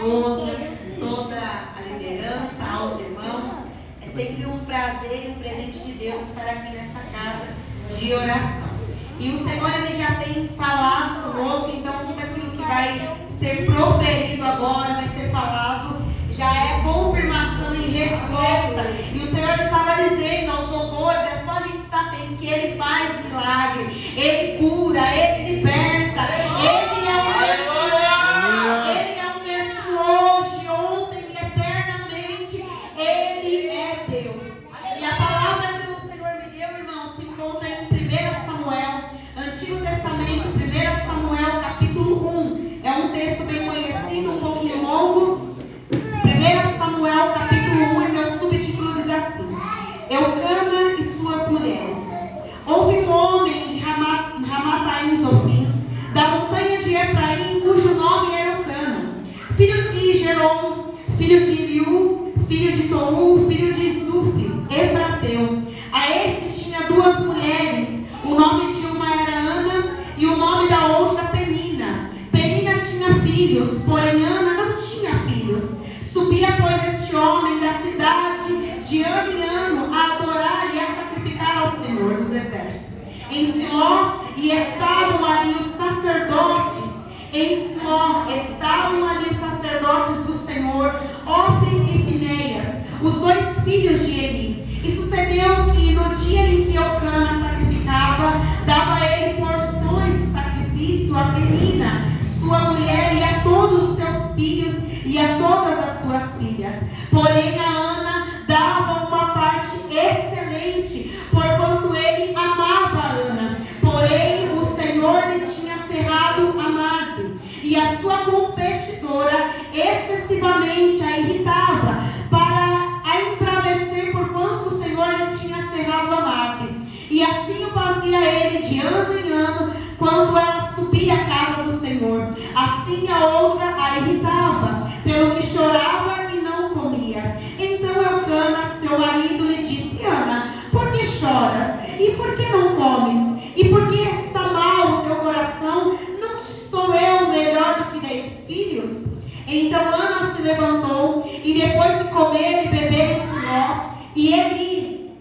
esposa, toda a liderança, aos irmãos. É sempre um prazer e um presente de Deus estar aqui nessa casa de oração. E o Senhor, Ele já tem falado conosco, então tudo aquilo que vai ser proferido agora, vai ser falado, já é confirmação e resposta. E o Senhor estava dizendo aos louvores, é só a gente estar atento, que Ele faz milagre, Ele cura, Ele liberta, Ele é o mesmo, Ele é o mesmo hoje, ontem e eternamente, Ele é Deus. E a palavra que o Senhor me deu, irmão, se encontra em 1 Samuel, Antigo Testamento, 1 Samuel, capítulo 1. É um texto bem conhecido, um pouquinho longo. 1 Samuel, capítulo 1, e meu subtítulo diz assim: Eucana e suas mulheres. Houve um homem de Ramataim Zofim, da montanha de Efraim, cujo nome era Eucana, filho de Gerom, filho de Eliú, filho de Tou, filho de Zufi, Efrateu. A este tinha duas mulheres, o nome de uma era Ana e o nome da outra Penina. Penina tinha filhos, porém Ana não tinha filhos. Subia, pois, este homem da cidade de ano em ano a adorar e a sacrificar ao Senhor dos Exércitos em Siló, e estavam ali os sacerdotes. Em Siló estavam ali os sacerdotes do Senhor, Ofni e Fineias, os dois filhos de Eli. E sucedeu que no dia em que Eucana sacrificava, dava a ele porções do sacrifício a Penina, sua mulher, e a todos os seus filhos e a todas as suas filhas. Porém a Ana dava uma parte excelente, porquanto ele amava a Ana. Porém o Senhor lhe tinha cerrado a madre, e a sua competidora excessivamente a irritava, para a embravecer, porquanto o Senhor lhe tinha cerrado a madre. E assim o fazia ele de ano em ano, quando ela subia à casa do Senhor. Assim a outra a irritava, pelo que chorava e não comia. Então Eucana, seu marido, lhe disse: Ana, por que choras? E por que não comes? E por que está mal o teu coração? Não sou eu melhor do que 10 filhos? Então Ana se levantou, e depois de comer e beber em Siló, e ele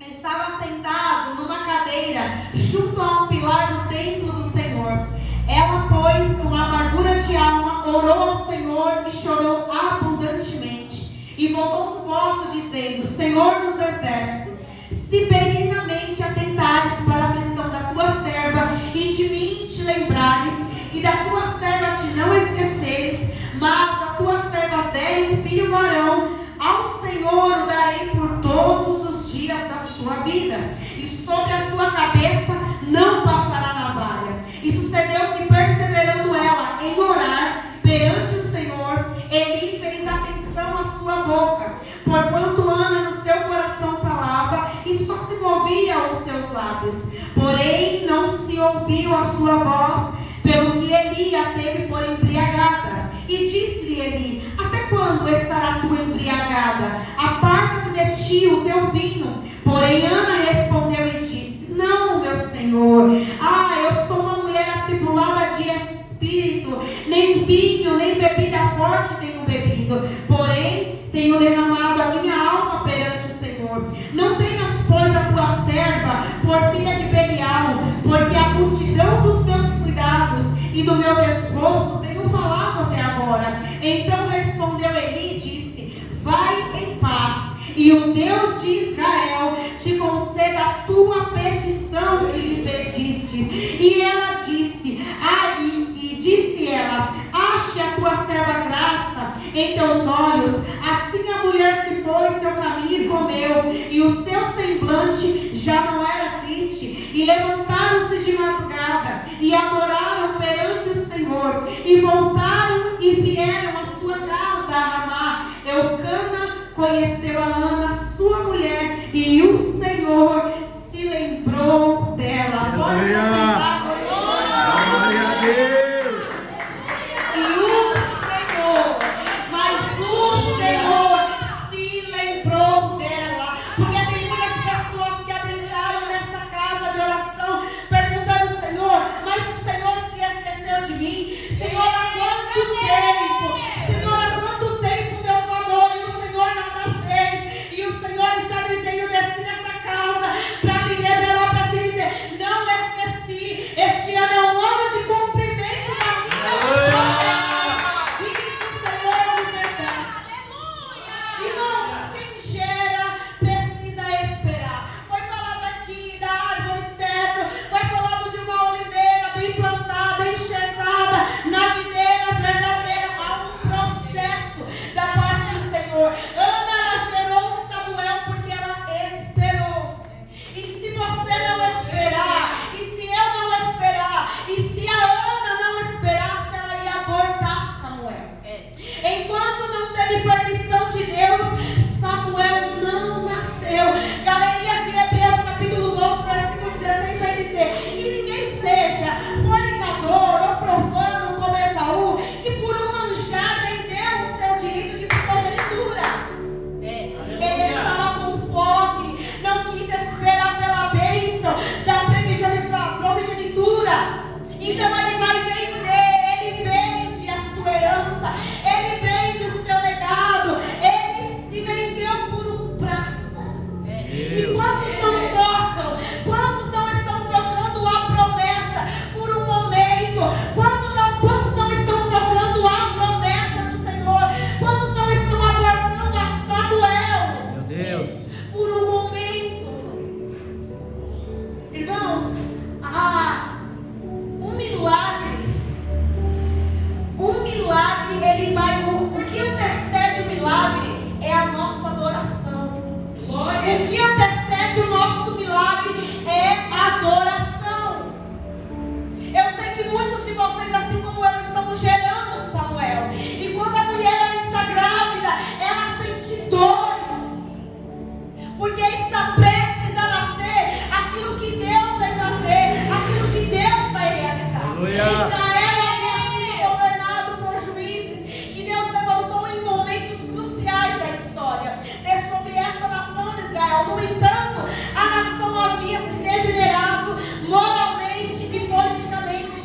estava sentado numa cadeira junto a um pilar do templo do Senhor. Ela, pois, com amargura de alma, orou ao Senhor e chorou abundantemente. E voltou um voto dizendo: Senhor dos exércitos, se benignamente atentares para a aflição da tua serva e de mim te lembrares, e da tua serva te não esqueceres, mas a tua serva der um filho varão, ao Senhor o darei por todos os dias da sua vida, e sobre a sua cabeça não passará navalha. E sucedeu que, perseverando ela em orar perante o Senhor, Eli fez atenção à sua boca, porquanto Ana no seu coração falava, e só se movia os seus lábios. Porém não se ouviu a sua voz, pelo que Eli a teve por embriagada. E disse-lhe Eli: até quando estará tu embriagada? Aparta-te de ti o teu vinho. Porém Ana respondeu e disse: não, meu Senhor, eu sou uma mulher atribulada de espírito, nem vinho, nem bebida forte tenho bebido, porém tenho derramado a minha alma perante o Senhor. Não tenhas, pois, a tua serva por filha de Belial, porque a multidão dos meus cuidados e do meu desgosto tenho falado até agora. Então respondeu Eli e disse: vai em paz, e o Deus de Israel te conceda a tua petição que lhe pedistes. E ela disse, e disse ela: ache a tua serva graça em teus olhos. Assim a mulher se pôs seu caminho e comeu, e o seu semblante já não era triste. E levantaram-se de madrugada e adoraram perante o Senhor, e voltaram e vieram à sua casa a Ramá. Eucana conheceu a Ana, sua mulher, e o Senhor se lembrou dela. Glória a Deus. E o Senhor, mas o Senhor se lembrou dela. Porque tem muitas pessoas que adentraram nessa casa de oração perguntando: Senhor, mas o Senhor se esqueceu de mim? Senhor, há quanto teve permissão de Deus, Samuel não nasceu. Galerinha de Hebreus capítulo 12, versículo 16 vai dizer: e ninguém seja fornicador ou profano como Esaú, que por um manjar vendeu o seu direito de primogenitura. Ele estava com fome, não quis esperar pela bênção da primogenitura. Então ele vai vender, ele vende a sua herança, ele vende o seu legado, ele se vendeu por um prato. E quantos não trocam? Quantos não estão trocando a promessa por um momento? Quantos não estão trocando a promessa do Senhor? Quantos não estão abortando a Samuel? Meu Deus. Por um momento. Irmãos, ele vai, o que antecede o milagre é a nossa adoração. O que antecede o nosso milagre é a adoração. Eu sei que muitos de vocês, assim como eu, estão gerando Samuel. E quando a mulher ela está grávida, ela sente dores, porque está prestes a nascer aquilo que Deus vai fazer, aquilo que Deus vai realizar. Aleluia. No entanto, a nação havia se degenerado moralmente e politicamente.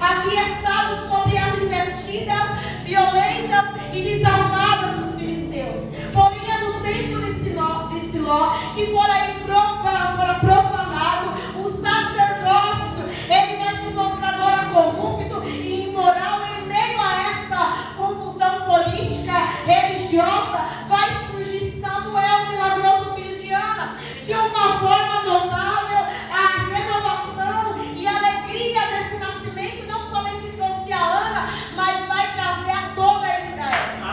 Havia estado sob as investidas violentas e desarmadas dos filisteus. Porém, no templo de Siló, que fora profanado, o sacerdócio, ele vai se mostrar agora corrupto e imoral. Em meio a essa confusão política, religiosa, vai surgir Samuel, milagroso filho de Ana. De uma forma notável, a renovação e a alegria desse nascimento não somente trouxe a Ana, mas vai trazer a toda Israel.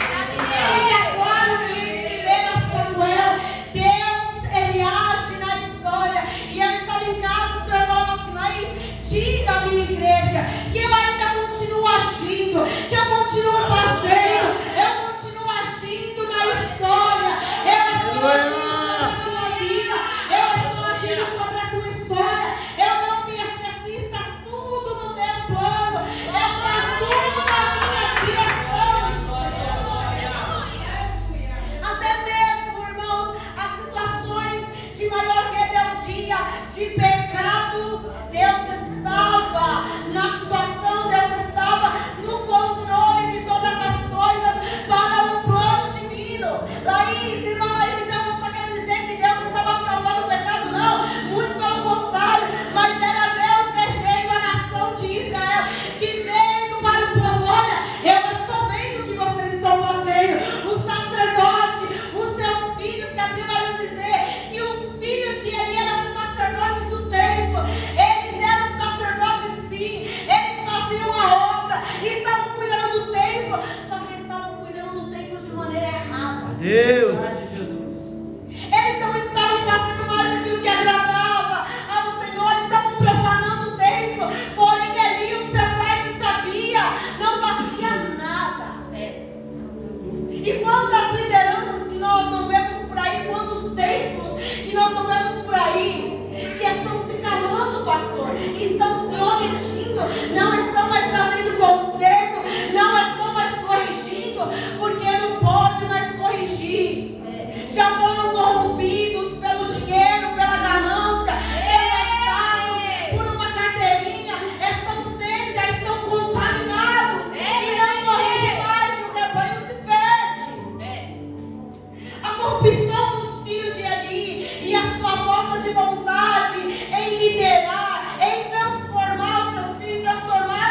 Fica claro que em 1 Samuel, Deus, ele age na história. E eu estava em casa, o Senhor falava assim: aí, diga à minha igreja que eu ainda continuo agindo, que eu continuo fazendo, eu continuo agindo na história. Eu estou agindo sobre a tua vida, eu estou agindo sobre a tua história. Eu não me esqueci, está tudo no meu plano, está tudo na minha direção, Senhor. Até mesmo, irmãos, as situações de maior rebeldia, de pecado, Deus estava na situação, Deus estava no controle de todas as coisas para um plano divino. Laís, irmã Laís, então você está querendo dizer que Deus estava aprovando o pecado? Não, muito pelo contrário, mas era Deus regendo a nação de Israel, dizendo para o povo: olha, eu estou vendo o que vocês estão fazendo. O sacerdote, os seus filhos, que a Bíblia vai nos dizer que os filhos de Eli eram os sacerdotes do templo. Eles eram sacerdotes, sim, eles faziam a obra, estavam cuidando do templo, só que eles estavam cuidando do templo de maneira errada. Deus. Eles não estavam fazendo mais aquilo que agradava ao Senhor, estavam profanando o templo. Porém, Eli, o seu pai que sabia, não fazia nada. E quantas lideranças que nós não vemos por aí, quantos templos que nós não vemos por aí, que estão se calando, pastor, que estão se omitindo, não estão mais trazendo conserto, não estão mais corrigindo, porque não pode mais corrigir. Já foram corrompidos pelo dinheiro, pela ganância, pelo status, por uma carteirinha, já estão contaminados e não corrigem mais, o rebanho se perde. A corrupção dos filhos de Eli e a sua falta de vontade em liderar, em transformar os seus filhos, transformar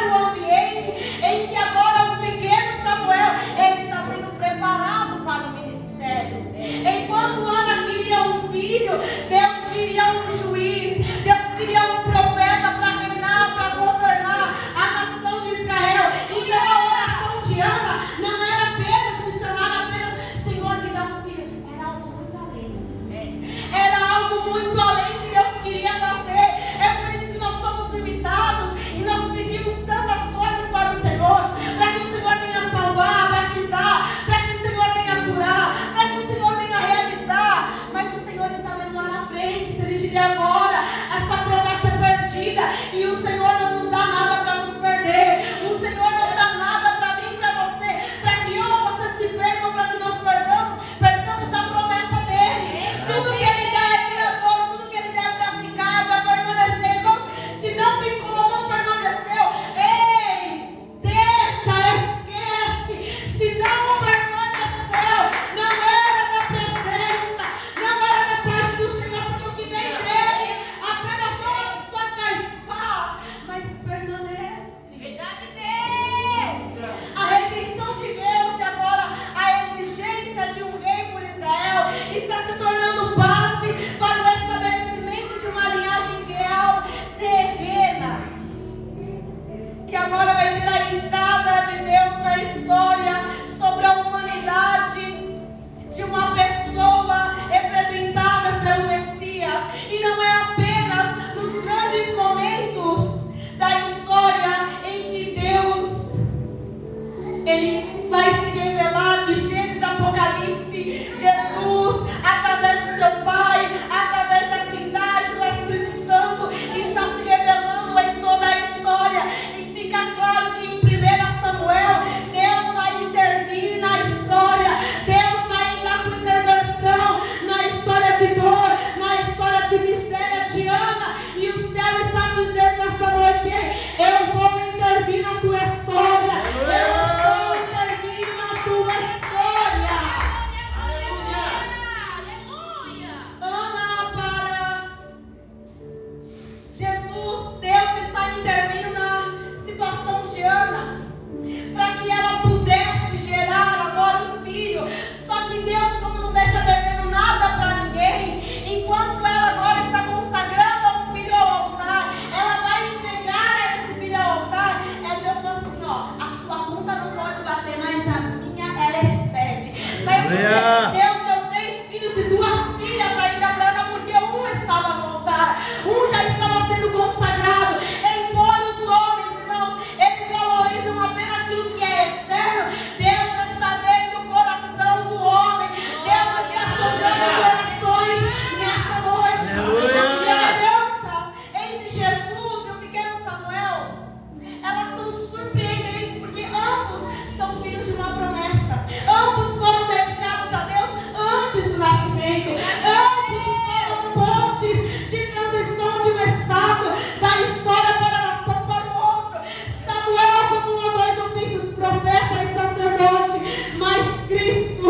de uma promessa. Ambos foram dedicados a Deus antes do nascimento. Ambos foram pontes de transição de um estado da história para a nação para o outro. Samuel acumulou 2 ofícios, profeta e sacerdote, mas Cristo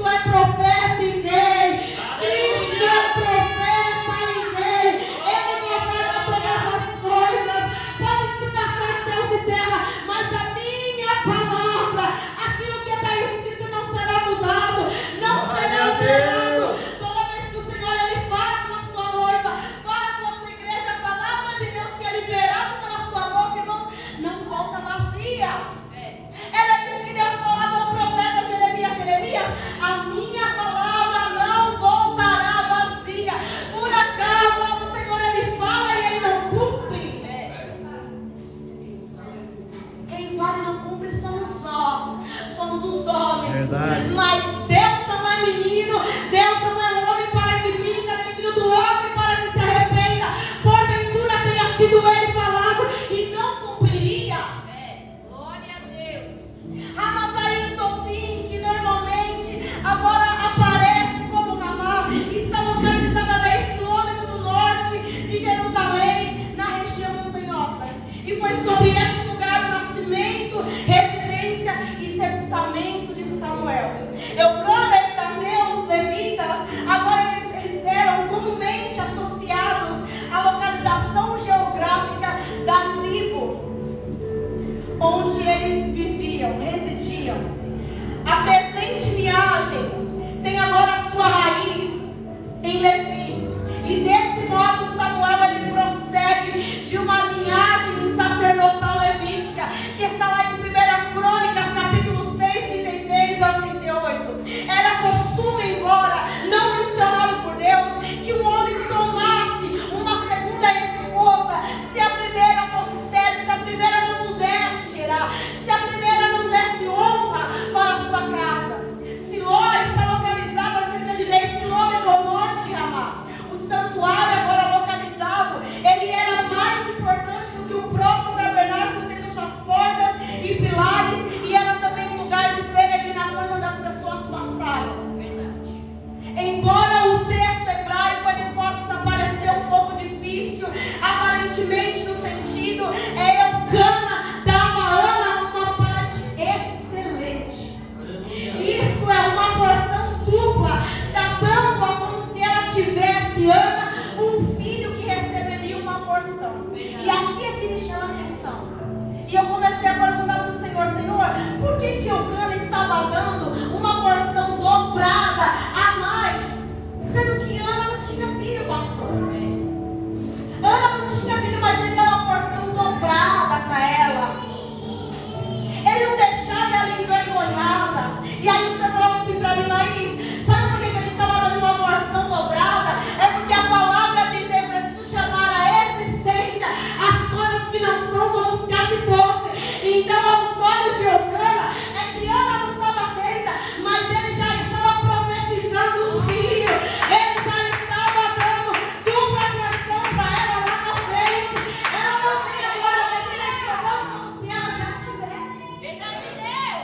é profeta e rei. Cristo é profeta e rei. Ele governa todas as coisas. Podem se passar céus e terra, mas a minha palavra, aquilo que está escrito não será mudado, não será alterado. Toda vez que o Senhor ele fala com a sua noiva, fala com a sua igreja, a palavra de Deus que é liberada pela sua boca, irmãos, não volta vazia. Era isso que Deus falava ao profeta Jeremias: a minha palavra não voltará vazia. Por acaso o Senhor ele fala e ele não cumpre? Quem fala e não cumpre somos nós, somos os homens. Verdade. Mas Deus não é menino, Deus não é homem para que minta, nem filho do homem para que se arrependa. Porventura tenha tido ele falado e não cumpriria. Glória a Deus. Ramataim Sofim, que normalmente agora aparece como Ramá, está localizada a 10 quilômetros do norte de Jerusalém, na região montanhosa. E foi sobre esse lugar o nascimento, residência e sepultamento de Samuel. Eucana, Etaneu, os levitas, agora eles eram comumente associados à localização geográfica da tribo onde eles viviam, residiam. A presente linhagem tem agora a sua raiz em Levi. E desse modo Samuel ele prossegue de uma linhagem sacerdotal levítica que está lá em 1 Crônicas, capítulo 6, 33 a 38. Era costume, embora não mencionado por Deus, que um homem tomasse uma segunda esposa, se a primeira fosse estéril, se a primeira não pudesse gerar, se a primeira não desse honra para a sua casa. Siló está localizada a cerca de 10 quilômetros ao norte de Ramá. O santuário agora localizado, ele era mais importante do que o próprio tabernáculo, tendo suas portas e pilares, e era também um lugar de peregrinações onde as pessoas passaram. Verdade. Embora o texto hebraico ele possa parecer um pouco difícil, aparentemente no sentido Eucana dava a Ana uma parte excelente. Isso é uma porção dupla, tratando-a como se ela tivesse, Ana, um filho que receberia uma porção. E aqui é que me chama a atenção. E eu comecei a perguntar para o Senhor, por que Eucana estava dando uma porção dobrada a mais, sendo que Ana não tinha filho, pastor? Ana não tinha filho, mas ele dava uma porção dobrada para ela. Ele não deixava ela envergonhada. E aí você falou assim para mim, Laís, sabe por que ele estava dando uma porção dobrada? É porque a palavra diz, eu preciso chamar a existência as coisas que não são como se já se fossem. Então aos olhos de Eucana, é que Ana não estava atenta, mas ele já estava profetizando o filho. Ele já estava dando dupla porção para ela lá na frente. Ela não tem agora, mas ele está dando como se ela já tivesse. Verdade de Deus.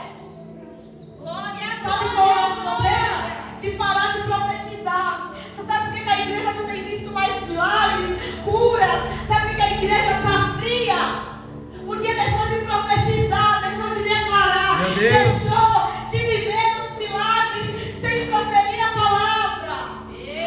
Glória a Deus. Sabe qual é o nosso problema? De parar de profetizar. Você sabe por que a igreja não tem visto mais milagres, curas? Sabe por que a igreja está fria? Porque deixou de profetizar, deixou de declarar, deixou de viver os milagres sem proferir a palavra.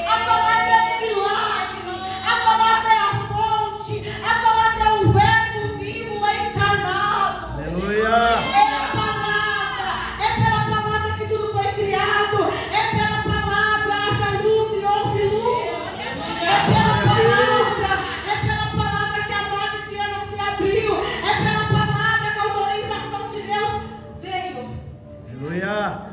A palavra é o milagre, a palavra é a fonte, a palavra é o verbo vivo encarnado. Aleluia. É a palavra, é pela palavra que tudo foi criado, é pela palavra haja luz e houve luz. É pela palavra que a morte de Ana se abriu, é pela palavra que a autorização de Deus veio. Aleluia.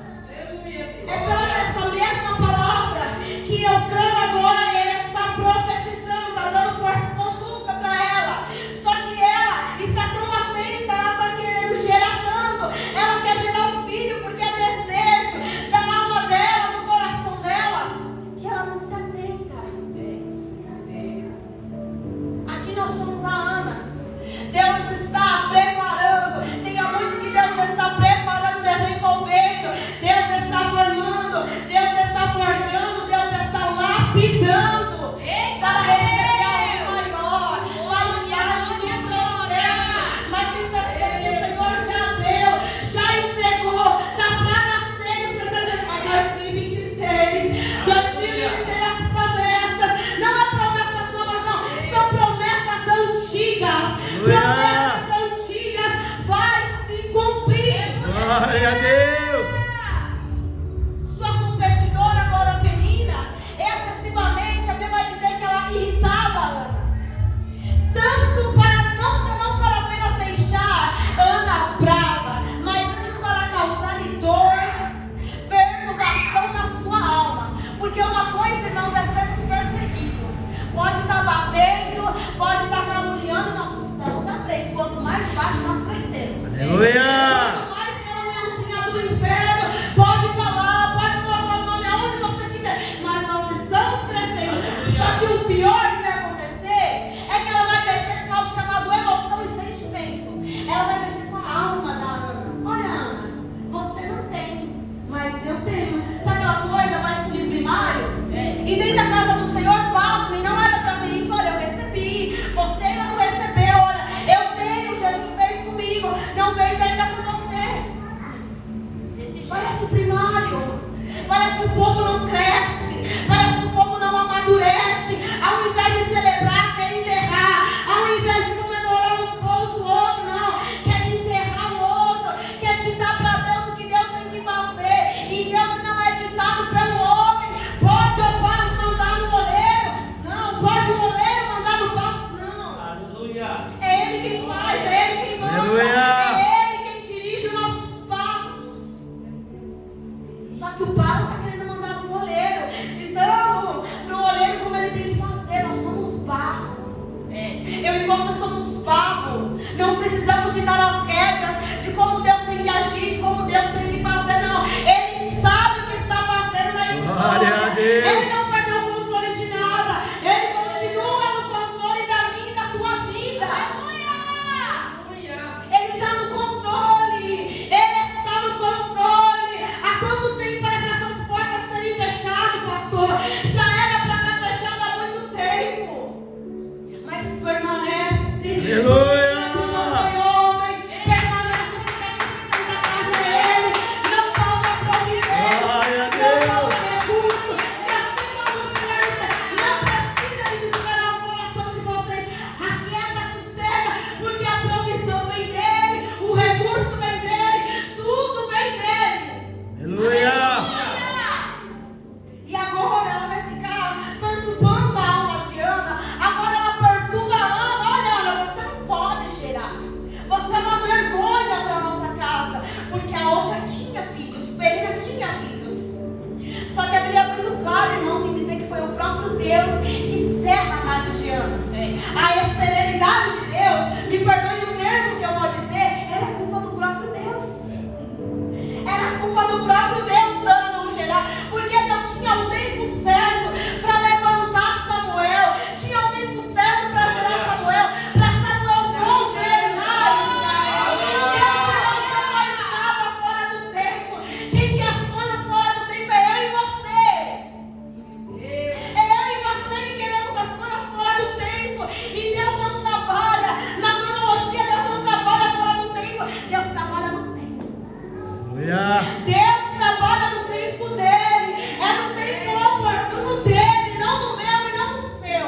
É pela essa mesma palavra que Eucana agora ele está profetizando, está dando porção dupla para ela. Só que ela está tão atenta, ela está querendo gerar tanto, ela quer gerar um filho porque é desejo da alma dela, do coração dela, que ela não se atenta. Aqui nós somos a Ana. Deus está preparando. Tem a luz que Deus está preparando Deus. Sua competidora, agora Penina, excessivamente, a Bíblia vai dizer que ela irritava a Ana. Tanto para não para apenas deixar Ana brava, mas sim para causar-lhe dor, perturbação na sua alma. Porque uma coisa, irmãos, é sermos perseguidos. Pode estar batendo, pode estar caluniando, nós estamos à frente. Quanto mais baixo nós crescemos. Aleluia. Quanto mais caluniãozinha do inferno, pode falar, pode colocar o nome aonde você quiser, mas nós estamos crescendo. Só que o pior que vai acontecer é que ela vai mexer com algo chamado emoção e sentimento. Ela vai mexer com a alma da Ana. Olha, Ana, você não tem, mas eu tenho. Sabe aquela coisa mais de primário? E dentro da casa do Senhor, pasmem, não era para ter isso. Olha, eu recebi, você ainda não recebeu. Olha, eu tenho, Jesus fez comigo, não fez ainda com você. Parece primário, parece que o povo não cresce, parece que o povo não amadurece. Ao invés de celebrar, quer enterrar. Ao invés de comemorar os gols do outro, não, quer enterrar o outro, quer ditar para Deus o que Deus tem que fazer. E Deus não é ditado pelo homem. Pode o barro mandar no oleiro? Não. Pode o oleiro mandar no barro? Não. Aleluia. É Ele quem faz, é Ele quem manda, Aleluia. é Ele quem dirige os nossos passos. Só que o barro está querendo mandar no oleiro, ditando para o oleiro como ele tem que fazer. Nós somos barro. Eu e você somos barro. Não precisamos ditar as regras de como Deus tem que agir, de como Deus tem que fazer, não. Ele sabe o que está fazendo na Glória a história. Deus. Ele não perdeu o controle de nada. Ele continua no controle da minha e da tua vida. Ele está no controle. Ele está no controle. Há quanto tempo era para essas portas serem fechadas, pastor? Já era para estar fechada há muito tempo. Mas permanece. Aleluia. Não tem homem. Permanece porque a necessidade da casa é Ele. Não falta providência. Glória a Não Deus. falta recurso. E assim como o Senhor disse, não precisa desesperar o coração de vocês. Aquieta, sossega, porque a provisão vem dele, o recurso vem dele, tudo vem dele. Aleluia. E agora ela vai ficar perturbando a alma de Ana. Agora ela perturba a Ana. Olha, Ana, você não pode cheirar. Você é uma vergonha para a nossa casa. Porque a outra tinha filhos, Penina tinha filhos. Só que a Bíblia é muito clara, irmãos, em dizer que foi o próprio Deus que cerra a rádio de Ana. A esterilidade de Deus, me perdoe o termo que eu vou dizer, era culpa do próprio Deus. Era culpa do próprio Deus, Ana não gerar. Porque Deus tinha o tempo certo para levantar Samuel. Tinha o tempo certo para gerar Samuel. Para Samuel governar Israel. Deus não faz nada fora do tempo. Quem quer as coisas fora do tempo é eu e você. É eu e você que queremos as coisas fora do tempo. E Deus não trabalha na cronologia. Deus não trabalha fora do tempo. Deus trabalha no tempo. Aleluia. Deus trabalha no tempo dele. É no tempo oportuno dele, não no meu e não no seu.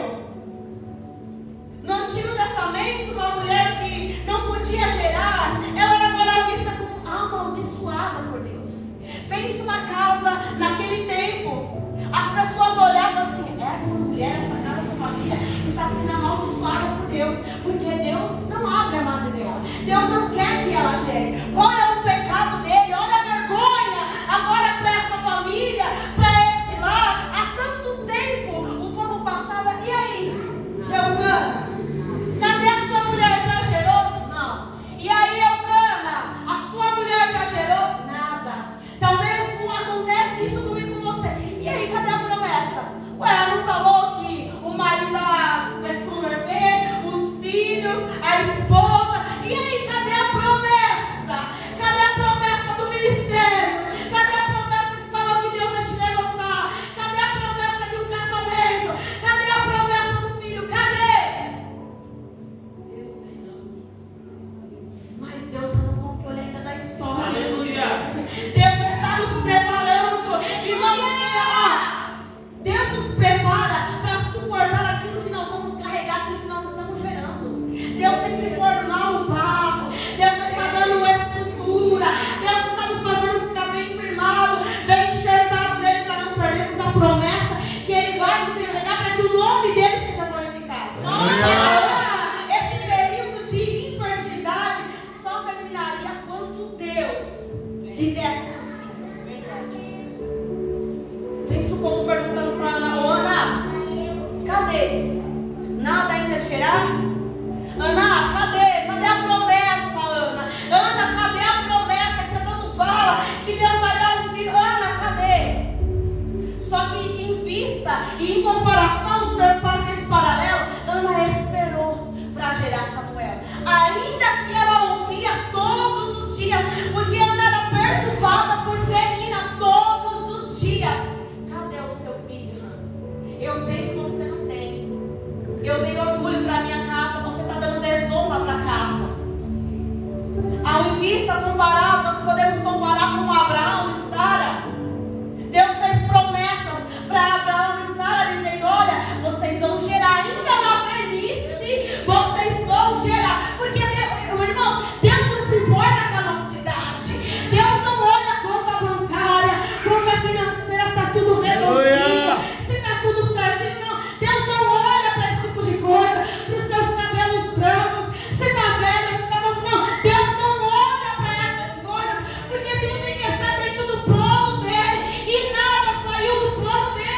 No Antigo Testamento, uma mulher que não podia gerar, ela era agora vista como amaldiçoada por Deus. Pense uma casa naquele tempo. As pessoas olhavam assim: essa mulher, essa casa, essa família está sendo amaldiçoada por Deus. Porque Deus não abre a margem dela. Deus não quer que ela gere. Qual é o pecado dele? Olha a vergonha lhe der seu filho. Verdade. Penso como perguntando para Ana: ô Ana, cadê? Nada ainda de gerar? Ana, cadê? Cadê a promessa, Ana? Ana, cadê a promessa que você tanto fala? Que Deus vai dar um filho. Ana, cadê? Só que em vista e em comparação, o Senhor faz esse paralelo. Ana esperou para gerar Samuel. Ainda que ela ouvia todos os dias, porque Ana era perturbada por Penina todos os dias. Cadê o seu filho? Eu tenho e você não tem. Eu dei orgulho para minha casa, você está dando desonra para a casa. Ao vista comparado, nós podemos comparar com Abraão e Sara. Deus fez promessas para Abraão e Sara, dizendo: olha, vocês vão gerar, ainda na velhice, vocês vão gerar. Porque, irmãos, Deus não se importa com a nossa idade. Deus não olha a conta bancária, conta financeira, está tudo redondinho, se está tudo certinho. Não, Deus não olha para esse tipo de coisa, para os seus cabelos brancos, se está velho, se está novo. Não, Deus não olha para essas coisas, porque tudo tem que estar dentro do plano dele, e nada saiu do plano dele.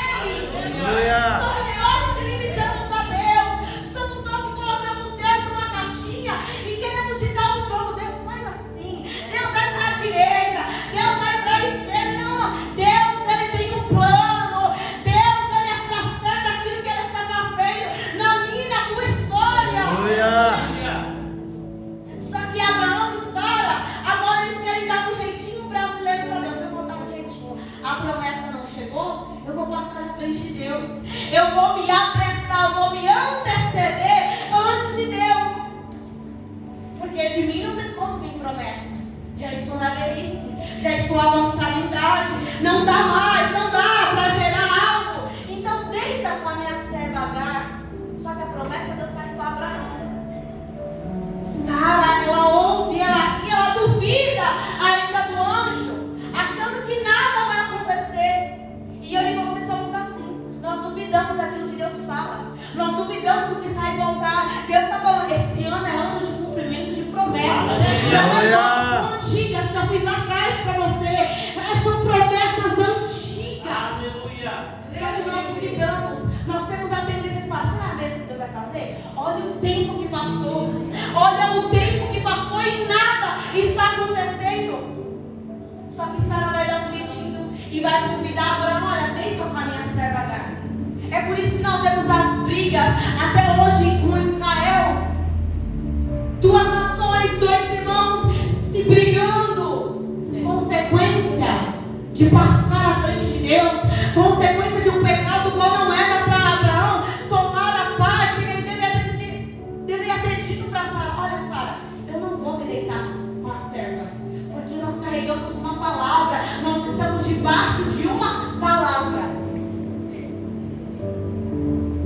Somos nós que limitamos a Deus, somos nós que colocamos Deus numa caixinha e queremos ditar o plano. Deus faz assim, Deus vai para a direita, Deus vai para a esquerda. Não, não, Deus, ele tem um plano. Deus, ele acerta aquilo que ele está fazendo na minha e na tua história. Só que Abraão e Sara, agora eles querem dar um jeitinho brasileiro para Deus. Eu vou dar um jeitinho. A promessa não chegou, eu vou passar na frente de Deus. Eu vou me apressar, eu vou me anteceder antes de Deus. Porque de mim não tem como vir promessa. Já estou na velhice, já estou avançada em idade. Não dá mais, não dá para gerar algo. Então deita com a minha serva Agar. Só que a promessa Deus faz para Abraão. Sara, ela ouve, ela duvida ainda do anjo, achando que nada vai acontecer. E eu e você somos assim. Nós duvidamos daquilo que Deus fala. Nós duvidamos do que sai do altar. Deus está falando: esse ano é ano de cumprimento de promessas. Não é promessas antigas que eu fiz lá atrás para você. São promessas antigas. Aleluia. Só que nós duvidamos. Nós temos a tendência de falar: será mesmo que Deus vai fazer? Olha o tempo que passou. Olha o tempo que passou e nada está acontecendo. Só que Sara vai dar um jeitinho e vai convidar Abraão: olha, deita com a minha serva Agar. É por isso que nós vemos as brigas até hoje com Israel. Duas nações, dois irmãos se brigando. Consequência de passar à frente de Deus, consequência de um pecado qual não era para Abraão tomar a parte que ele deveria ter dito para Sara: olha, Sara, eu não vou me deitar com a serva, porque nós carregamos uma palavra, nós estamos debaixo de uma palavra.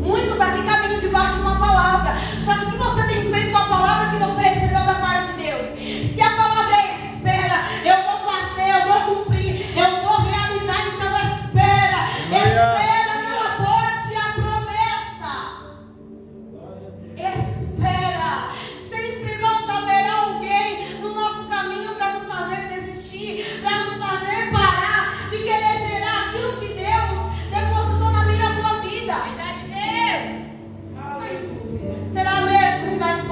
Muitos aqui caminham debaixo de uma palavra. Só que o que você tem feito com a palavra que você recebeu da parte de Deus? Se a palavra é espera, eu vou fazer, eu vou cumprir, eu vou realizar. Então espera. Espera, não aborte a promessa. Espera. Sempre, irmãos, haverá alguém no nosso caminho para nos fazer desistir, para nos fazer parar de querer gerar aquilo que Deus depositou na minha e na tua vida. Mas será mesmo que vai se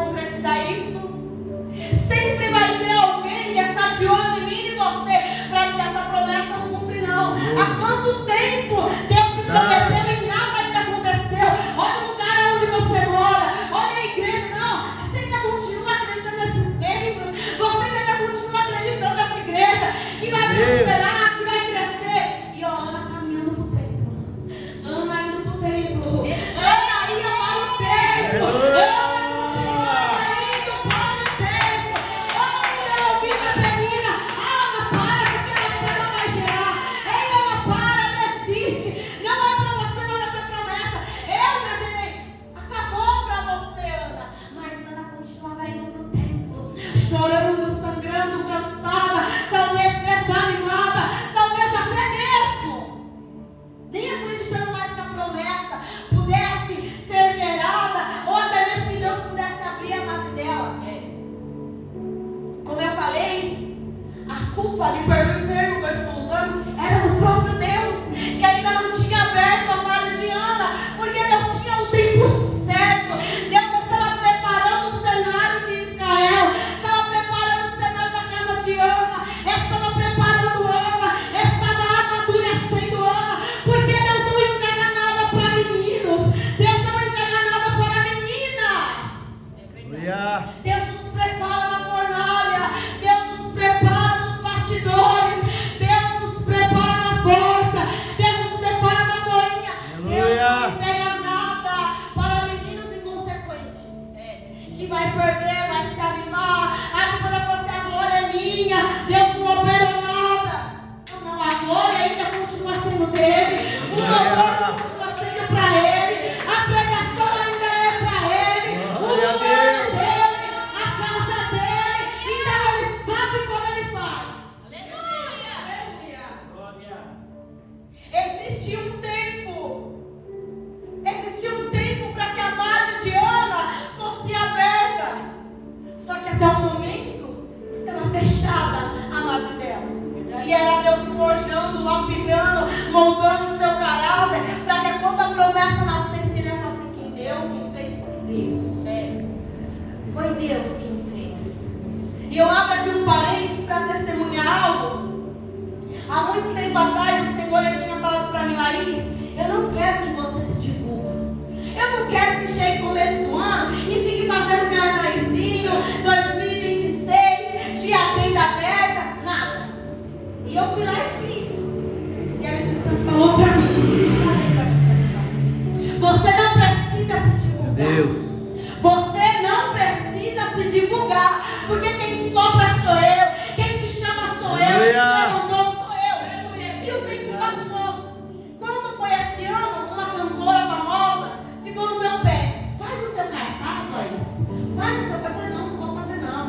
existia um tempo para que a margem de Ana fosse aberta. Só que até o momento estava fechada a margem dela. E era Deus forjando, lapidando, moldando o seu caráter, para que quando a promessa nascesse, ele ia falar assim: quem deu, quem fez foi Deus. Foi Deus quem fez. E eu abro aqui um parênteses para testemunhar algo. Há muito tempo atrás, o Senhor ele tinha falado para mim: Laís, eu não quero que você se divulgue. Eu não quero que chegue o começo do ano e fique fazendo cartazinho 2026 de agenda aberta, nada. E eu fui lá e fiz. E aí o Espírito Santo falou para mim: falei para você fazer. Você não precisa se divulgar. Deus. Você não precisa se divulgar. Porque quem sopra sou eu. Quem te chama sou eu. Quem te levantou sou eu. E o tempo passou. Quando foi esse ano, uma cantora famosa ficou no meu pé: faz o seu cartaz, Laís. Faz o seu cartaz. Eu falei: não vou fazer não.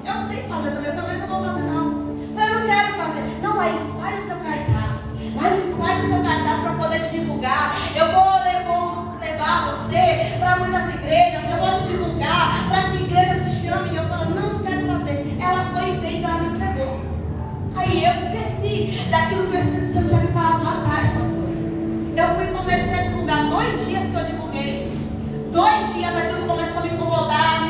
Eu sei fazer também, mas eu não vou fazer não. Eu falei: não quero fazer. Não, Laís, faz o seu cartaz. Laís, faz o seu cartaz para poder te divulgar. Eu vou levar você para muitas igrejas. Eu vou te divulgar para que igrejas te chamem. E eu falei: não quero fazer. Ela foi e fez, ela me entregou. Aí eu esqueci daquilo que o Espírito Santo tinha me falado lá atrás, pastor. Eu fui e comecei a divulgar. 2 dias que eu divulguei. 2 dias aquilo começou a me incomodar.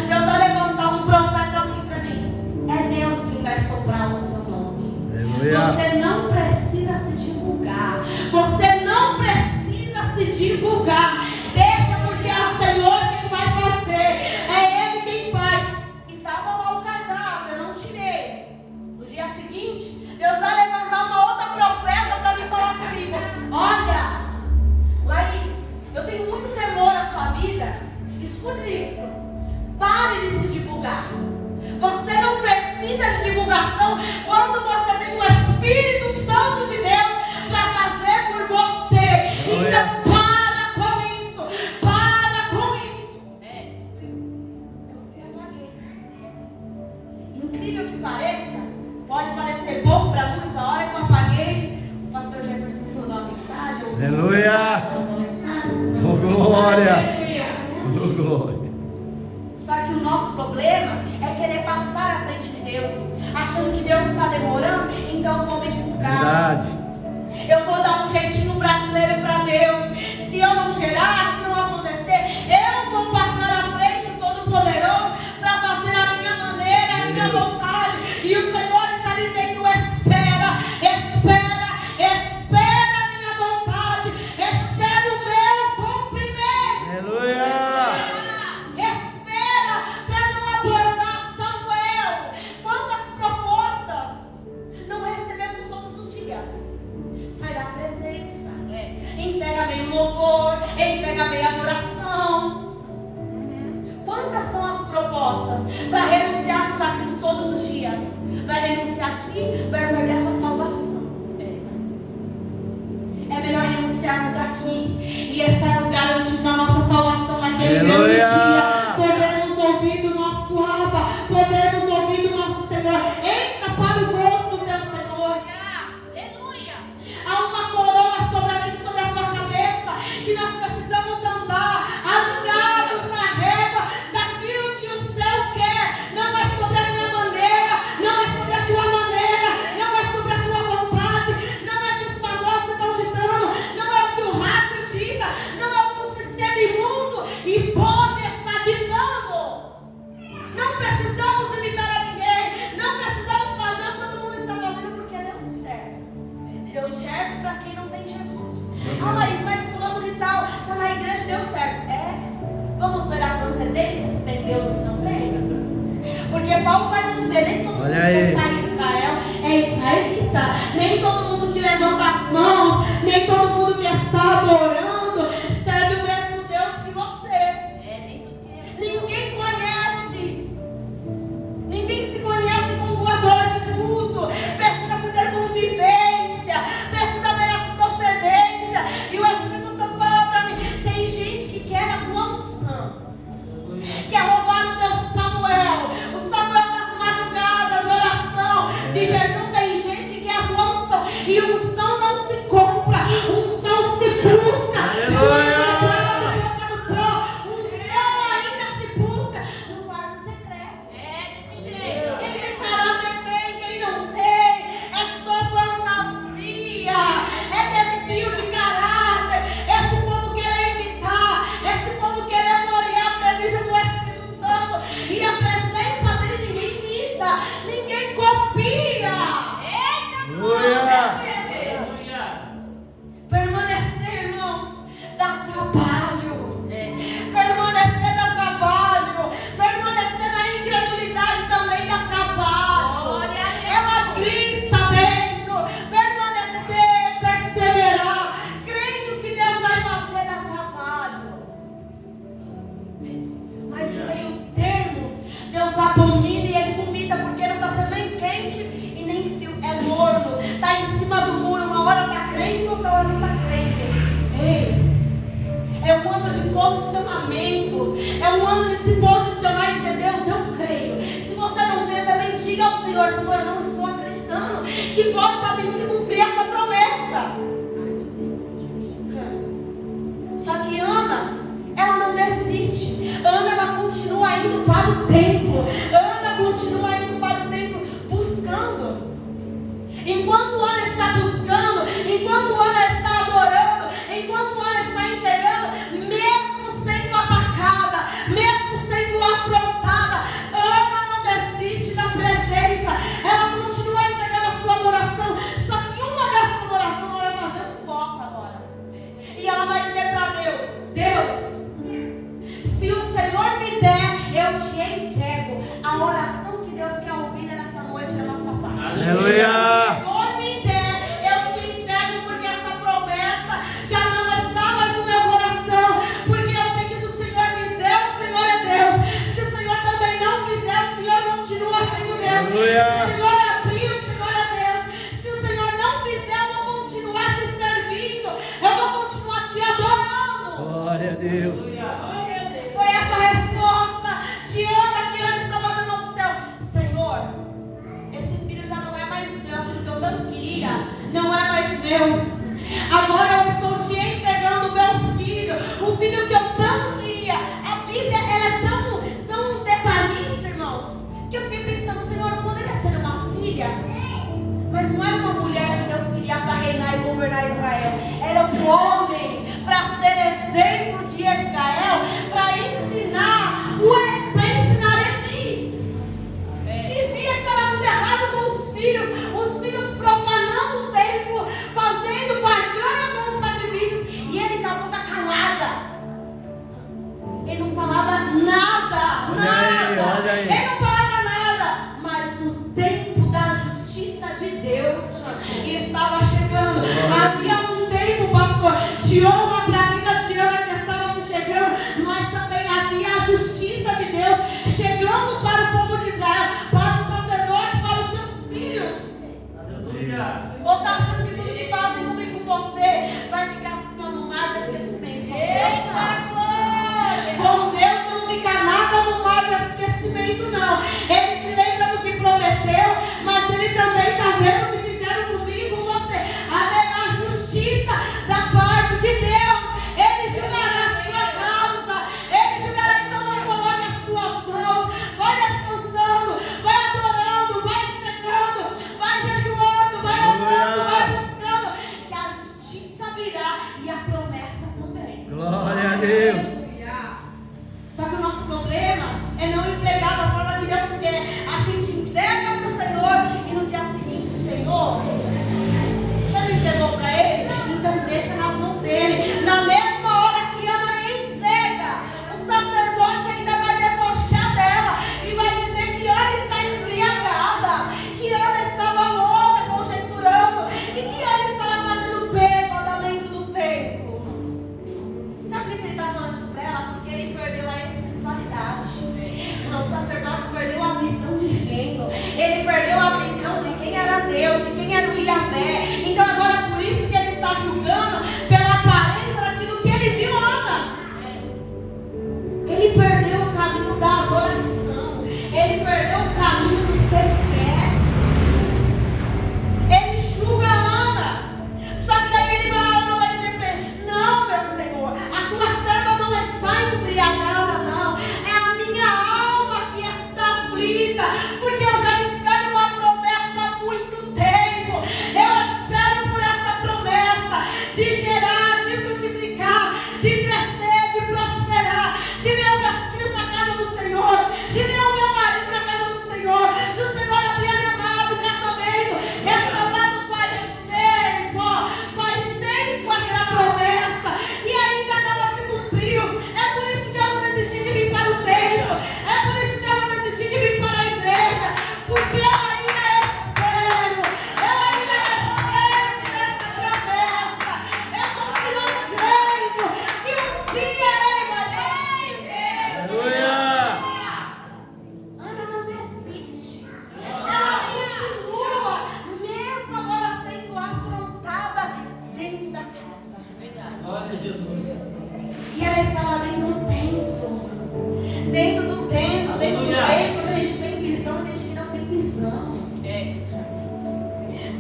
Deus vai levantar um profeta assim para mim: é Deus quem vai soprar o seu nome. Aleluia. Você não precisa se divulgar. Você não precisa se divulgar. Deixa, porque é o Senhor quem vai fazer. É Ele quem faz. E estava lá o cartaz, eu não tirei. No dia seguinte, Deus vai levantar uma outra profeta para vir falar comigo: olha, Laís, eu tenho muito temor na sua vida. Escute isso. Pare de se divulgar. Você não precisa de divulgação quando você tem o Espírito Santo de Deus para fazer por você. Então para com isso. Para com isso. Eu fui e apaguei. Incrível que pareça, pode parecer bom para muitos. A hora que eu apaguei, o pastor Jefferson me mandou uma mensagem. Aleluia. Uma mensagem. Oh, glória. Oh, glória. Só que o nosso problema é querer passar à frente de Deus, achando que Deus está demorando, então eu vou me divulgar. Verdade. Eu vou dar um jeitinho brasileiro para Deus. Se eu não gerar, se não acontecer, eu vou passar à frente do Todo-Poderoso para fazer a minha maneira, a minha vontade. E o Senhor está dizendo: espera a minha vontade, espera o meu cumprimento. Aleluia. Entrega bem o louvor, entrega bem a adoração. Quantas são as propostas para renunciarmos a Cristo todos os dias? Vai renunciar aqui, vai perder a sua salvação. É melhor renunciarmos aqui e estarmos garantindo a nossa salvação naquele grande dia. Podemos ouvir do nosso Abba, podemos ouvir do nosso Senhor. Entra para o gosto do teu Senhor. Aleluia. Há uma coroa sobre a mim, sobre a tua cabeça, que nós precisamos andar alinhados na régua daquilo que o céu quer. Não é sobre a minha maneira, não é sobre a tua maneira, não é sobre a tua vontade, não é o que os famosos estão ditando, não é o que o rádio dita, não é o que o sistema imundo e pobre está ditando. Não precisamos imitar a ninguém, não precisamos fazer o que todo mundo está fazendo, porque deu certo. Deu certo para quem não tem Jesus. Ah, mas fulano de tal está na igreja, deu certo. Vamos ver a procedência, se tem Deus ou não tem. Porque Paulo vai nos dizer: nem todo mundo que está em Israel é israelita. Nem todo mundo que levanta as mãos, nem todo mundo que está adorando serve o mesmo Deus que você. Ninguém conhece. Ninguém se conhece com 2 horas de culto. Precisa se ter convivência, precisa ver as procedências. E o Espírito Santo falou para mim: tem gente que quer a tua unção, quer roubar o teu Samuel, o Samuel das madrugadas, de oração, de jejum. Tem gente que quer a tua unção, e unção não se cima do muro, uma hora está crente, outra hora não está crente. Ei, é um ano de posicionamento, é um ano de se posicionar e dizer: Deus, eu creio. Se você não crê, também diga ao Senhor: Senhor, eu não estou acreditando que possa vir se cumprir essa promessa. Só que Ana, ela não desiste. Ana, ela continua indo para o templo. Ana continua indo para o templo buscando. Enquanto Ana está buscando, enquanto Ana está adorando, enquanto Ana está entregando, mesmo sendo atacada, mesmo sendo afrontada, Ana não desiste da presença. Ela continua entregando a sua adoração. Só que uma dessas adorações ela vai fazer um foco agora. E ela vai dizer para Deus: Deus, se o Senhor me der, eu te entrego. A oração que Deus quer ouvir nessa noite da nossa parte. Aleluia! Se o Senhor me der, eu te entrego, porque essa promessa já não está mais no meu coração. Porque eu sei que se o Senhor fizer, o Senhor é Deus. Se o Senhor também não fizer, o Senhor continua sendo Deus. Aleluia! Se o Senhor abrir, o Senhor é Deus. Se o Senhor não fizer, eu vou continuar te servindo. Eu vou continuar te adorando. Glória a Deus. Foi essa a resposta de Ana, que Ana estava dando ao céu: Senhor, esse filho já não é mais meu, aquilo que eu tanto queria, não é mais meu. Agora eu estou te entregando o meu filho, o filho que eu tanto queria. A Bíblia, ela é tão detalhista, irmãos, que eu fiquei pensando: Senhor, não poderia ser uma filha? Mas não era uma mulher que Deus queria para reinar e governar Israel. Era um homem para ser exemplo de Israel, para ensinar Eli. Que via que estava tudo errado com os filhos profanando o templo, fazendo barganha com os sacrifícios, e ele com a boca calada. Ele não falava nada. Olha aí. Ele não falava nada, mas o tempo da justiça de Deus estava chegando. Havia um tempo, pastor, de honra para a vida de Ana que estava se chegando, mas também havia a justiça de Deus chegando para o povo de Israel, para os sacerdotes, para os seus filhos. Ou está achando que tudo que fazem comigo com você vai ficar assim, ó, no mar do esquecimento? Com Deus não fica nada no mar do esquecimento, não. Ele se lembra do que prometeu, mas ele também está vendo o que fizeram comigo, com você. Haverá justiça da parte de Deus. Ele julgará a sua causa. Ele julgará. Então não coloque as suas mãos. Vai descansando, vai adorando, vai entregando, vai jejuando, vai orando, vai buscando, que a justiça virá e a promessa também. Glória a Deus. Só que o nosso problema é não entregar da forma que Deus quer. A gente entrega para o Senhor e no dia seguinte: Senhor, você não entregou para Ele? Então deixa nas mãos dele. Na mesma hora que Ana entrega, o sacerdote ainda vai debochar dela e vai dizer que Ana está embriagada, que Ana estava louca, conjecturando, e que Ana estava fazendo bêbada dentro do templo. Sabe por que ele está falando isso para ela? Porque ele perdeu a espiritualidade. Não, o sacerdote perdeu a visão de reino. Ele perdeu a visão de quem era Deus, de quem era o Yahvé. Então agora é por isso que ele está julgando pela aparência daquilo que ele viu Ana. Ele perdeu o caminho da adoração. Ele perdeu o caminho do secreto. Ele julga Ana. Só que daí ele vai dizer para ele: não, meu Senhor, a tua serva não está embriagada, não. É a minha alma que está aflita, porque eu já espero uma promessa há muito tempo. Eu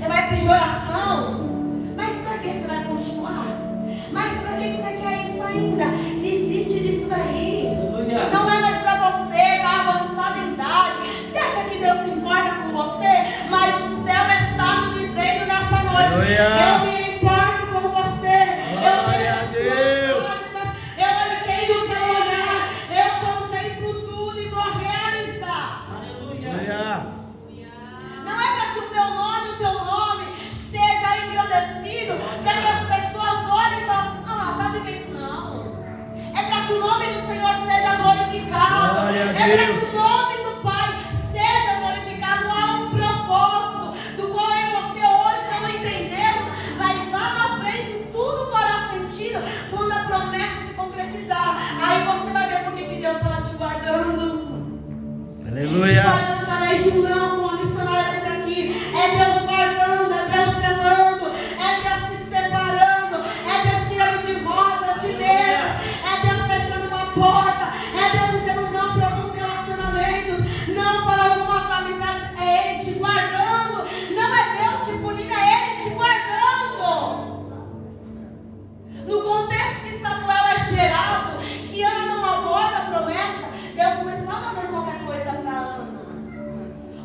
Você vai pedir oração? Mas para que você vai continuar? Mas para que você quer isso ainda? Desiste disso daí. Não é mais para você, tá avançado em idade. Você acha que Deus se importa com você? Mas o céu está me dizendo nessa noite: eu me importo com você. Eu vejo as suas lágrimas. Eu entendo o teu olhar. Eu contemplo tudo e vou realizar. Aleluia. Não é para que o meu nome, o teu nome seja engrandecido, para que as pessoas olhem e falem: ah, está vivendo. Não. É para que o nome do Senhor seja glorificado. Glória a É para Deus. que o nome do Pai seja glorificado. Há um propósito do qual eu e você hoje não entendemos, mas lá na frente tudo fará sentido quando a promessa se concretizar. Aí você vai ver por que Deus estava te guardando. Aleluia. Guardando através de um não, como a missionária disse aqui. É Deus guardando, é Deus selando, é Deus te separando, é Deus tirando de rodas, de mesas, é Deus fechando uma porta, é Deus dizendo não para alguns relacionamentos, não para algumas amizades. É Ele te guardando, não é Deus te punindo, é Ele te guardando. No contexto que Samuel é gerado, que Ana não aborda a promessa, Deus não está fazendo qualquer coisa para Ana.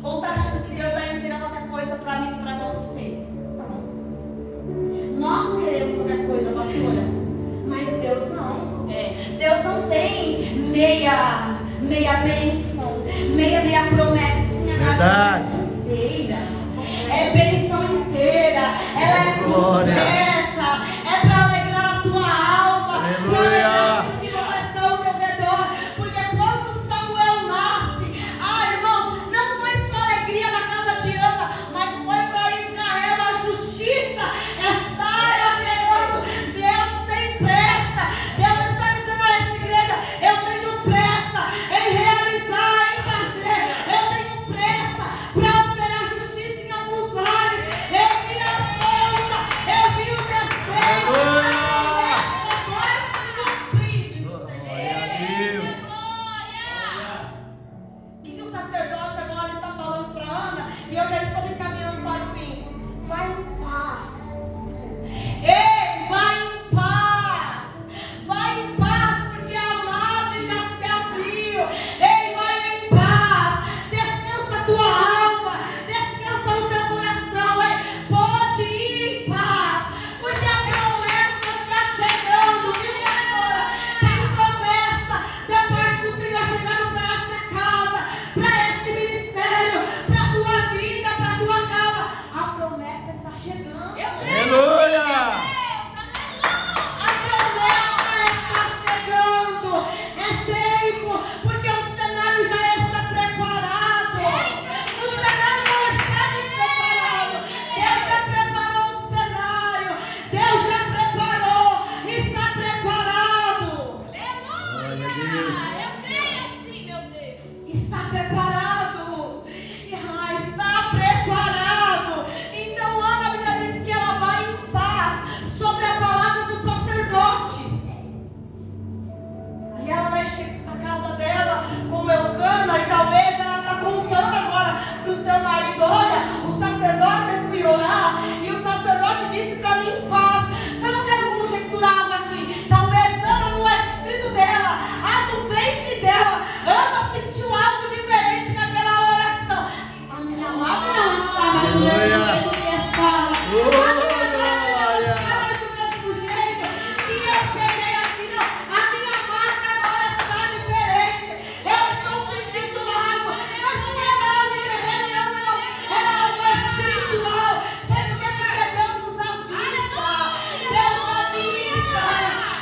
Ou está achando que Deus vai entregar qualquer coisa para mim e para você? Não. Nós queremos qualquer coisa, pastora, mas Deus não. Deus não tem meia bênção, meia promessinha na Verdade. promessa inteira. É bênção inteira. Ela é Glória. completa. É para alegrar a tua alma. Para Aleluia. alegrar os que não estão ao teu redor. Porque quando Samuel nasce, irmãos, não foi só alegria na casa de Ana, mas foi para Israel a justiça. Está chegando. Deus tem pressa. Deus está dizendo a essa igreja: eu tenho pressa em realizar, em fazer. Eu tenho pressa para operar justiça em alguns lares. Eu vi a ponta, eu vi o desenho. Aleluia. A promessa vai se cumprir, diz o Senhor. Glória a Deus. O que o sacerdote agora está falando para Ana? E eu já estou me encaminhando para o fim. Vai em paz. Ei, vai em paz. Vai em paz, porque a margem já se abriu. Ei, vai em paz. Descansa a tua alma. Descansa o teu coração. Ei, pode ir em paz, porque a promessa está chegando. Viu, pastora? Tem promessa da parte do Senhor chegando para essa casa, para este ministério, para a tua vida, para a tua casa. A promessa está chegando. Aleluia. A promessa está chegando. É tempo, porque o cenário já está preparado. O cenário não está despreparado. Deus já preparou o cenário. Deus já preparou. Está preparado. Glória a Deus. Está preparado. Está preparado. Então Ana, a Bíblia diz que ela vai em paz sobre a palavra do sacerdote. E ela vai chegar na casa dela com Eucana, e talvez ela está contando agora para o seu marido: olha, o sacerdote, eu fui orar e o sacerdote disse para mim em paz. Eu não quero conjecturar algo aqui. Talvez Ana, no espírito dela, do ventre dela, Ana sentiu algo diferente naquela oração. A minha madre não está mais do mesmo jeito que estava. A minha madre não está mais do mesmo jeito que eu cheguei aqui. Não, a minha madre agora está diferente. Eu estou sentindo algo, mas não era algo terreno, não, irmão. Era algo espiritual. Sabe por quê? Porque Deus nos avisa. Deus avisa.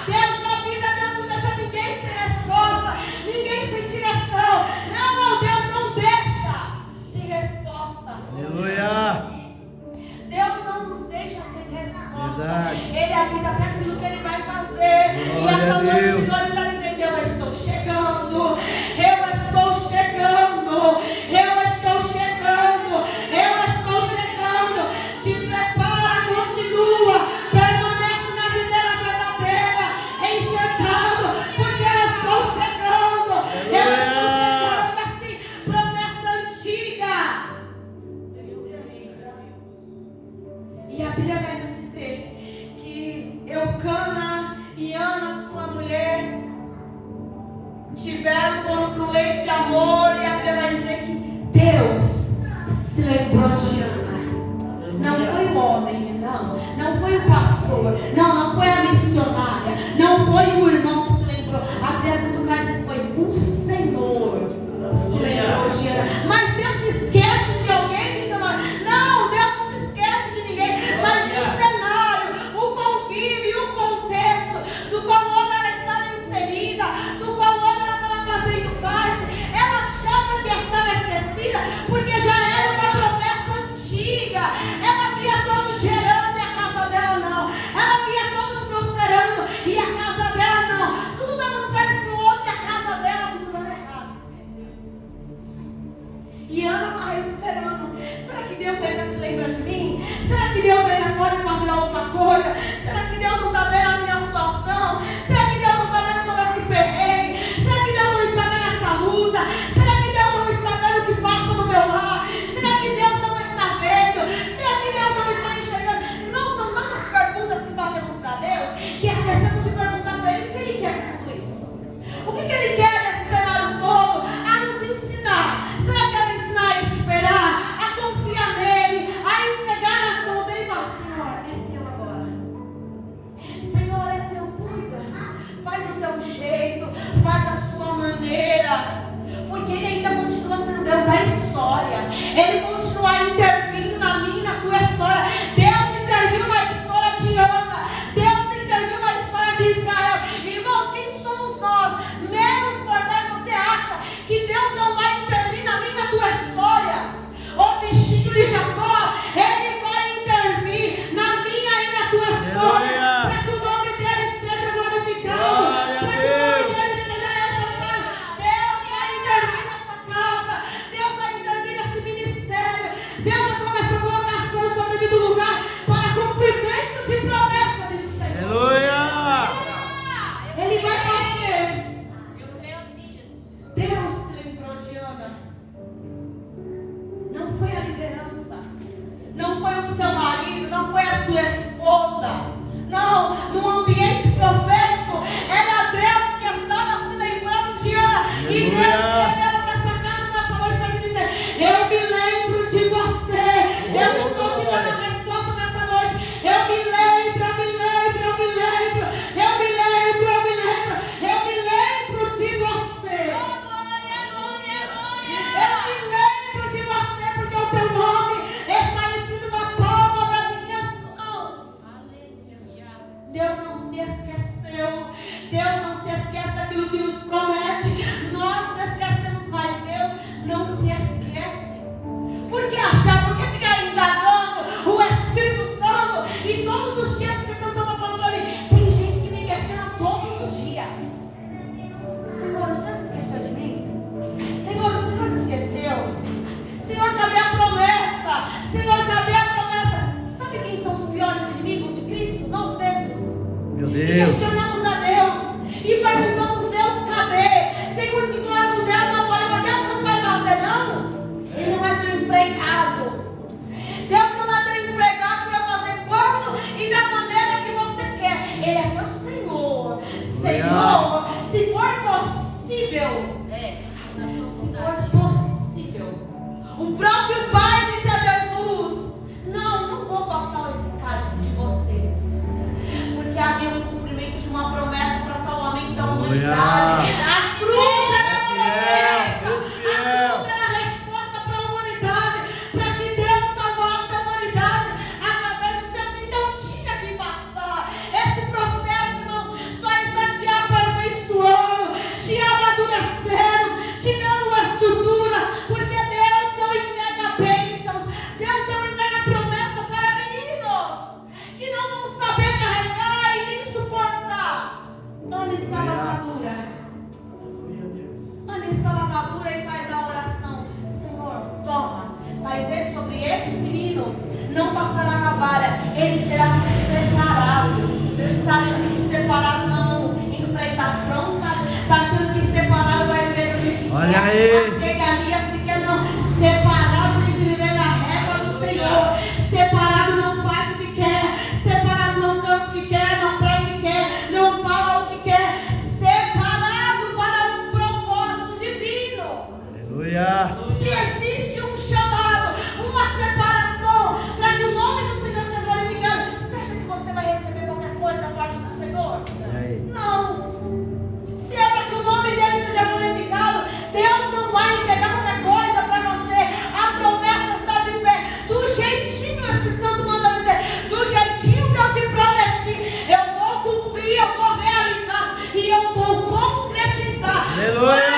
Deus avisa. Deus não deixa ninguém sem resposta, ninguém sem direção. Não, Deus não deixa sem resposta. Aleluia. Deus não nos deixa sem resposta. Verdade. Ele avisa até aquilo que Ele vai fazer. E Glória essa a noite o Deus. Senhor está dizendo: eu estou chegando. Eu estou chegando. Eu estou chegando. Eu estou chegando. Te prepara, continua. Permanece na videira verdadeira, enxergado, porque eu estou chegando. Eu estou chegando assim. Promessa antiga. E a Bíblia vai nos dizer que Eucana e Ana, sua mulher, tiveram como um leito de amor. E a Bíblia vai dizer que Deus se lembrou de Ana. Não foi o homem, não foi o pastor, não foi a missionária, não foi o irmão que se lembrou. A Bíblia do lugar diz: foi o Senhor se lembrou de Ana. Mas Deus se esquece de alguém, missionário? Não, Deus não se esquece de ninguém. Mas o cenário, o convívio, o contexto do qual ela estava inserida, do qual ela estava fazendo parte, ela achava que estava esquecida, porque já era uma promessa antiga. Ela via todos gerando e a casa dela não. Ela via todos prosperando e a casa dela não. Tudo dando certo para o outro e a casa dela tudo dando errado. E Ana vai esperando. Será que Deus ainda se lembra de mim? Será que Deus ainda pode fazer alguma coisa? Será que Deus não está vendo a minha situação? Será que Deus não está vendo todo esse perrengue? Será que Deus não está vendo essa luta? Será que Deus não está vendo o que passa no meu lar? Será que Deus não está vendo? Será que Deus não está enxergando? Irmãos, são tantas perguntas que fazemos para Deus que esquecemos de perguntar para Ele o que Ele quer com tudo isso. O que Ele quer nesse cenário todo? A nos ensinar. Será que é ensinar a esperar, a confiar nele, a entregar nas mãos dele e falar: Senhor, é teu agora. Senhor, é teu, cuida. Faz o teu jeito, faz a sua maneira. Porque Ele ainda continua sendo Deus da história. Ele continua intervindo na minha e na tua história. Deus interviu na história de Ana. Deus interviu na história de Israel. Irmãos, quem somos nós? Menos mortais você acha que Deus não vai intervir na minha e na tua história? O bichinho de Jacó, Ele vai intervir na minha e na tua história. Para que o nome dele seja glorificado. Para que o nome dele seja exaltado. Deus vai intervir nessa casa. Deus vai intervir nesse ministério. Deus vai começar a colocar as coisas no devido lugar para cumprimento de promessa, diz o Senhor. Aleluia! Ele vai fazer. Deus se lembrou de Ana. Não foi a liderança, não foi o seu marido, não foi a sua esposa. Não, no ambiente profético, era Deus que estava se lembrando de Ana. E Deus revelou nessa casa, nessa noite, para dizer: eu me lembro de você. Eu estou te dando a resposta nessa noite. Eu me lembro, eu me lembro, eu me lembro. Eu me lembro, eu me lembro. Eu me lembro de você. Eu me lembro de você, porque o teu nome está escrito na palma das minhas mãos. Deus não se esqueceu. Deus não se esquece daquilo que nos promete. Nós nos esquecemos, mas Deus não se esquece. Por que achar? Por que ficar indagando o Espírito Santo e todos os dias que Deus está falando para mim? Tem gente que me questiona todos os dias. Senhor, o Senhor esqueceu de mim? Senhor, o Senhor se esqueceu? Senhor, cadê a promessa? Senhor, cadê a promessa? Sabe quem são os piores inimigos de Cristo? Nós mesmos. Meu E Deus! questionamos a Deus e perguntamos: Deus, cadê? Tem uns que falam: Deus não pode, mas Deus não vai fazer, não. Ele não é teu empregado. Deus não é teu empregado para fazer quando e da maneira que você quer. Ele é teu Senhor. Senhor, se for possível. Se for possível. O próprio Pai disse a Jesus: não vou passar esse cálice de você. Porque havia um cumprimento de uma promessa para salvamento da humanidade. A cruz era a promessa. A cruz era a resposta para a humanidade. Para que Deus salvasse a humanidade através do seu filho. Não tinha que passar. Esse processo, irmão, só está te aperfeiçoando, te amadurecendo, te dando uma estrutura. Porque Deus não entrega bênçãos. Deus não entrega promessa para meninos que não vão saber carregar e nem suportar. Onde está a lavadura? Onde está a lavadura? E faz a oração: Senhor, toma, mas sobre esse menino não passará navalha, ele será separado. Está achando que separado não enfrenta a afronta? Está achando que separado vai viver o jeito que Olha quer? aí. As regalias que quer, não. Separado tem que viver na régua do Senhor. Separado não faz o que Aleluia.